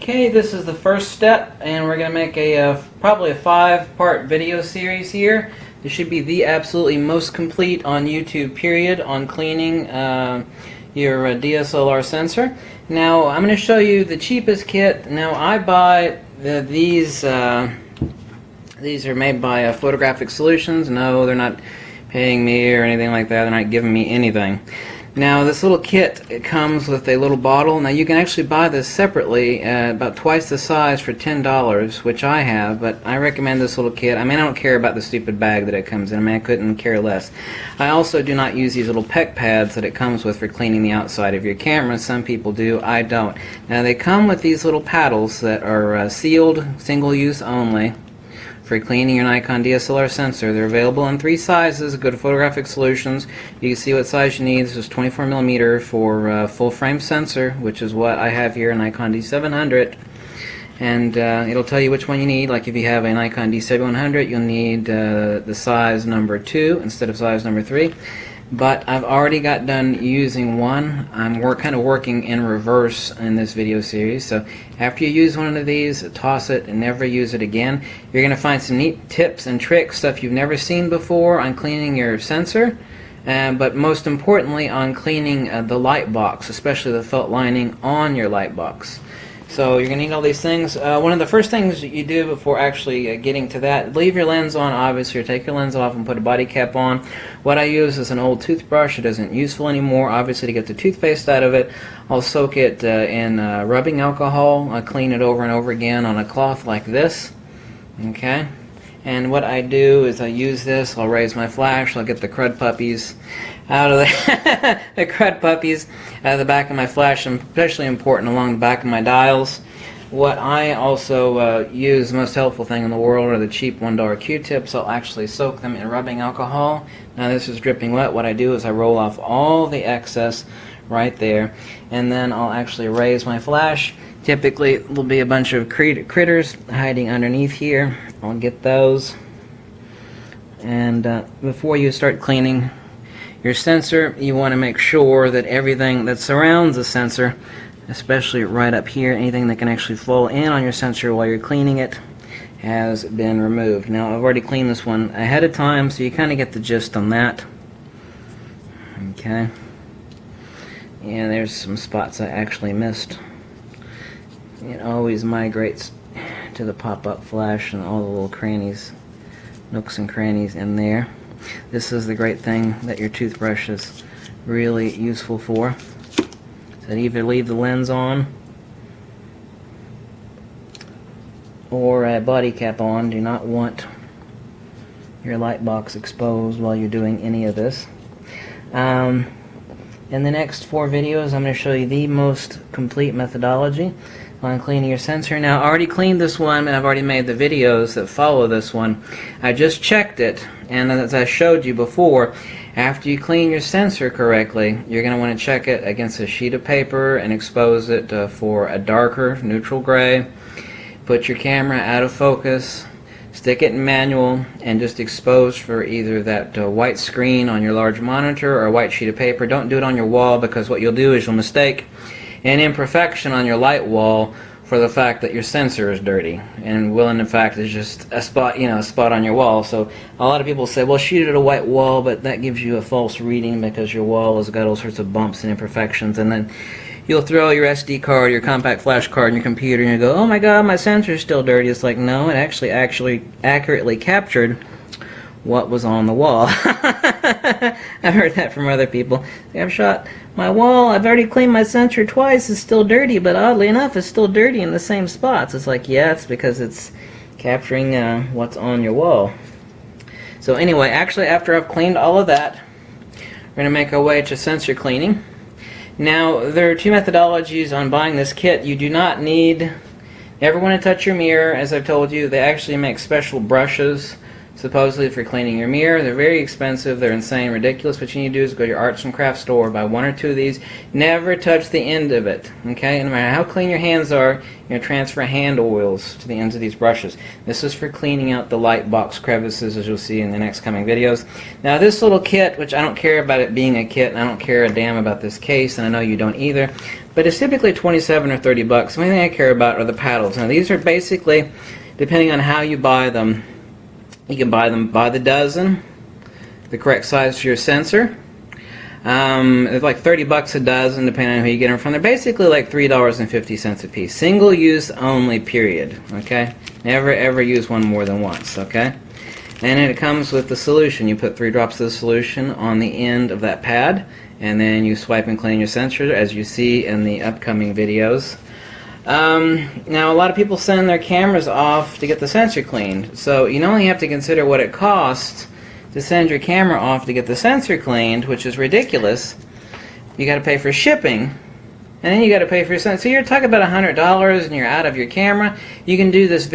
Okay, this is the first step, and we're going to make a probably a 5-part video series here. This should be the absolutely most complete on YouTube, period, on cleaning your DSLR sensor. Now, I'm going to show you the cheapest kit. Now, I buy these are made by Photographic Solutions. No, they're not paying me or anything like that. They're not giving me anything. Now, this little kit, it comes with a little bottle. Now, you can actually buy this separately at about twice the size for $10, which I have, but I recommend this little kit. I mean, I don't care about the stupid bag that it comes in. I mean, I couldn't care less. I also do not use these little PEC pads that it comes with for cleaning the outside of your camera. Some people do. I don't. Now, they come with these little paddles that are sealed, single-use only, for cleaning your Nikon DSLR sensor. They're available in 3 sizes. Go to Photographic Solutions. You can see what size you need. This is 24mm for full frame sensor, which is what I have here, a Nikon D700. And it'll tell you which one you need. Like if you have a Nikon D700, you'll need the size number 2 instead of size number 3. But I've already got done using one. I'm kind of working in reverse in this video series. So after you use one of these, toss it and never use it again. You're going to find some neat tips and tricks, stuff you've never seen before on cleaning your sensor. But most importantly on cleaning the light box, especially the felt lining on your light box. So you're going to need all these things. One of the first things you do before actually getting to that, leave your lens on, obviously, or take your lens off and put a body cap on. What I use is an old toothbrush. It isn't useful anymore, obviously, to get the toothpaste out of it. I'll soak it in rubbing alcohol. I'll clean it over and over again on a cloth like this. Okay? And what I do is I use this, I'll raise my flash, I'll get the crud puppies out of the crud puppies out of the back of my flash, and especially important along the back of my dials. What I also use, the most helpful thing in the world, are the cheap $1 Q-tips. I'll actually soak them in rubbing alcohol. Now this is dripping wet. What I do is I roll off all the excess right there, and then I'll actually raise my flash. Typically there'll be a bunch of critters hiding underneath here. I'll get those. And before you start cleaning your sensor, you want to make sure that everything that surrounds the sensor, especially right up here, anything that can actually fall in on your sensor while you're cleaning it, has been removed. Now, I've already cleaned this one ahead of time, so you kind of get the gist on that. Okay. And there's some spots I actually missed. It always migrates to the pop-up flash and all the little crannies, nooks and crannies in there. This is the great thing that your toothbrush is really useful for. So either leave the lens on or a body cap on. Do not want your light box exposed while you're doing any of this. In the next 4 videos, I'm going to show you the most complete methodology on cleaning your sensor. Now, I already cleaned this one, and I've already made the videos that follow this one. I just checked it, and as I showed you before, after you clean your sensor correctly, you're going to want to check it against a sheet of paper and expose it for a darker neutral gray. Put your camera out of focus, stick it in manual, and just expose for either that white screen on your large monitor or a white sheet of paper. Don't do it on your wall, because what you'll do is you'll mistake an imperfection on your light wall for the fact that your sensor is dirty, and will in fact is just a spot, a spot on your wall. So a lot of people say, well, shoot it at a white wall, but that gives you a false reading because your wall has got all sorts of bumps and imperfections, and then you'll throw your SD card, your compact flash card in your computer, and you go, oh my god, my sensor's still dirty. It's like, no, it actually accurately captured what was on the wall. I've heard that from other people. I've shot my wall, I've already cleaned my sensor twice, it's still dirty, but oddly enough it's still dirty in the same spots. It's like, yeah, it's because it's capturing what's on your wall. So anyway, actually after I've cleaned all of that, we're going to make our way to sensor cleaning. Now, there are 2 methodologies on buying this kit. You do not never want to touch your mirror. As I've told you, they actually make special brushes supposedly for cleaning your mirror. They're very expensive, they're insane, ridiculous. What you need to do is go to your arts and crafts store, buy 1 or 2 of these. Never touch the end of it, okay? No matter how clean your hands are, you're going to transfer hand oils to the ends of these brushes. This is for cleaning out the light box crevices, as you'll see in the next coming videos. Now this little kit, which I don't care about it being a kit, and I don't care a damn about this case, and I know you don't either, but it's typically 27 or 30 bucks. The only thing I care about are the paddles. Now these are basically, depending on how you buy them, you can buy them by the dozen, the correct size for your sensor. It's like 30 bucks a dozen, depending on who you get them from. They're basically like $3.50 a piece. Single use only, period. Okay? Never ever use one more than once. Okay? And then it comes with the solution. You put 3 drops of the solution on the end of that pad, and then you swipe and clean your sensor, as you see in the upcoming videos. Now, a lot of people send their cameras off to get the sensor cleaned, so you only have to consider what it costs to send your camera off to get the sensor cleaned, which is ridiculous. You got to pay for shipping, and then you got to pay for your sensor. So you're talking about $100, and you're out of your camera. You can do this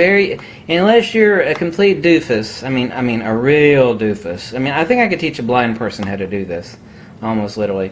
unless you're a complete doofus. I mean a real doofus. I think I could teach a blind person how to do this. Almost literally.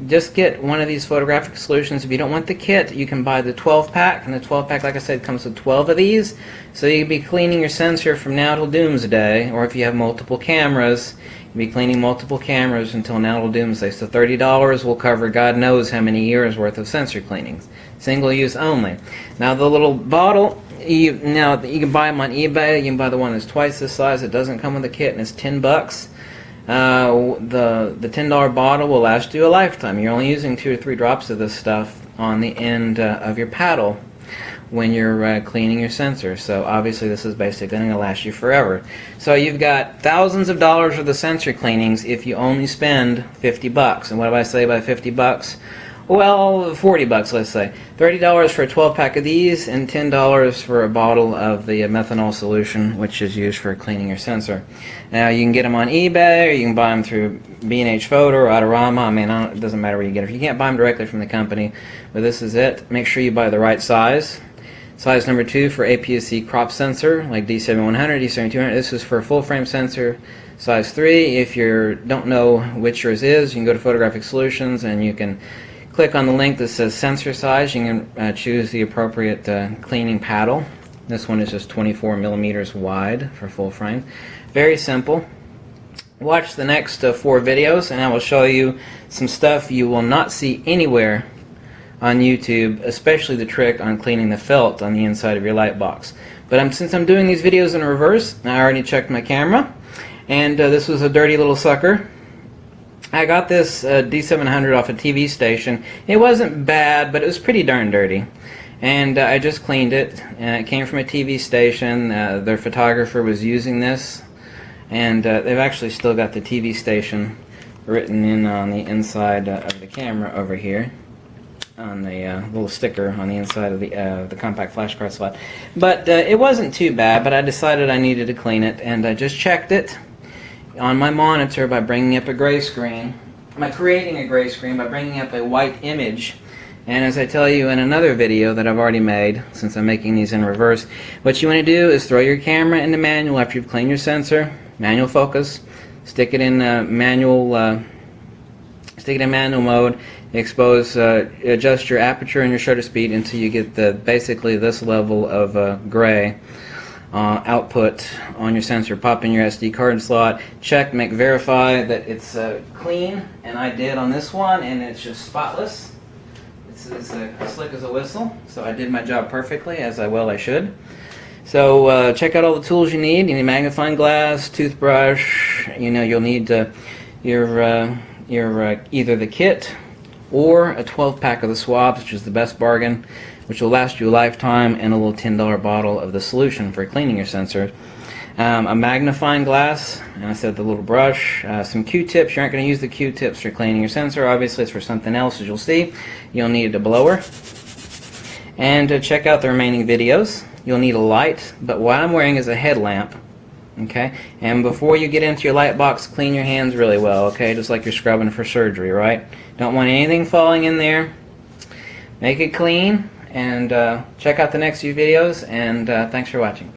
Just get one of these photographic solutions. If you don't want the kit, you can buy the 12-pack, and the 12-pack, like I said, comes with 12 of these. So you can be cleaning your sensor from now till doomsday, or if you have multiple cameras, you'll be cleaning multiple cameras until now till doomsday. So $30 will cover God knows how many years worth of sensor cleanings. Single use only. Now the little bottle, you can buy them on eBay. You can buy the one that's twice this size. It doesn't come with a kit, and it's 10 bucks. The $10 bottle will last you a lifetime. You're only using 2 or 3 drops of this stuff on the end of your paddle when you're cleaning your sensor. So obviously this is basically going to last you forever. So you've got thousands of dollars worth of sensor cleanings if you only spend 50 bucks. And what do I say by 50 bucks? Well, 40 bucks, let's say. $30 for a 12-pack of these, and $10 for a bottle of the methanol solution, which is used for cleaning your sensor. Now, you can get them on eBay, or you can buy them through B&H Photo or Autorama. It doesn't matter where you get them. You can't buy them directly from the company, but this is it. Make sure you buy the right size. Size number 2 for APS-C crop sensor, like D7100, D7200. This is for a full-frame sensor. Size 3, if you don't know which yours is, you can go to Photographic Solutions, and you can click on the link that says sensor size. You can choose the appropriate cleaning paddle. This one is just 24 millimeters wide for full frame. Very simple. Watch the next 4 videos, and I will show you some stuff you will not see anywhere on YouTube, especially the trick on cleaning the felt on the inside of your light box. But since I'm doing these videos in reverse, I already checked my camera, and this was a dirty little sucker. I got this D700 off a TV station. It wasn't bad, but it was pretty darn dirty. And I just cleaned it. It came from a TV station. Their photographer was using this. And they've actually still got the TV station written in on the inside of the camera over here, on the little sticker on the inside of the compact flash card slot. But it wasn't too bad, but I decided I needed to clean it, and I just checked it on my monitor by bringing up a gray screen. By creating a gray screen by bringing up a white image. And as I tell you in another video that I've already made, since I'm making these in reverse, what you want to do is throw your camera into manual after you've cleaned your sensor, manual focus, stick it in manual mode, adjust your aperture and your shutter speed until you get basically this level of gray output on your sensor. Pop in your SD card slot, check, verify that it's clean, and I did on this one, and it's just spotless. It's as slick as a whistle, so I did my job perfectly, as I should. So check out all the tools you need. You need magnifying glass, toothbrush. You'll need your either the kit or a 12-pack of the swabs, which is the best bargain, which will last you a lifetime, and a little $10 bottle of the solution for cleaning your sensor. A magnifying glass, and I said the little brush, some Q-tips. You aren't going to use the Q-tips for cleaning your sensor. Obviously, it's for something else, as you'll see. You'll need a blower. And check out the remaining videos. You'll need a light, but what I'm wearing is a headlamp. Okay? And before you get into your light box, clean your hands really well, okay? Just like you're scrubbing for surgery, right? Don't want anything falling in there. Make it clean. And check out the next few videos, and thanks for watching.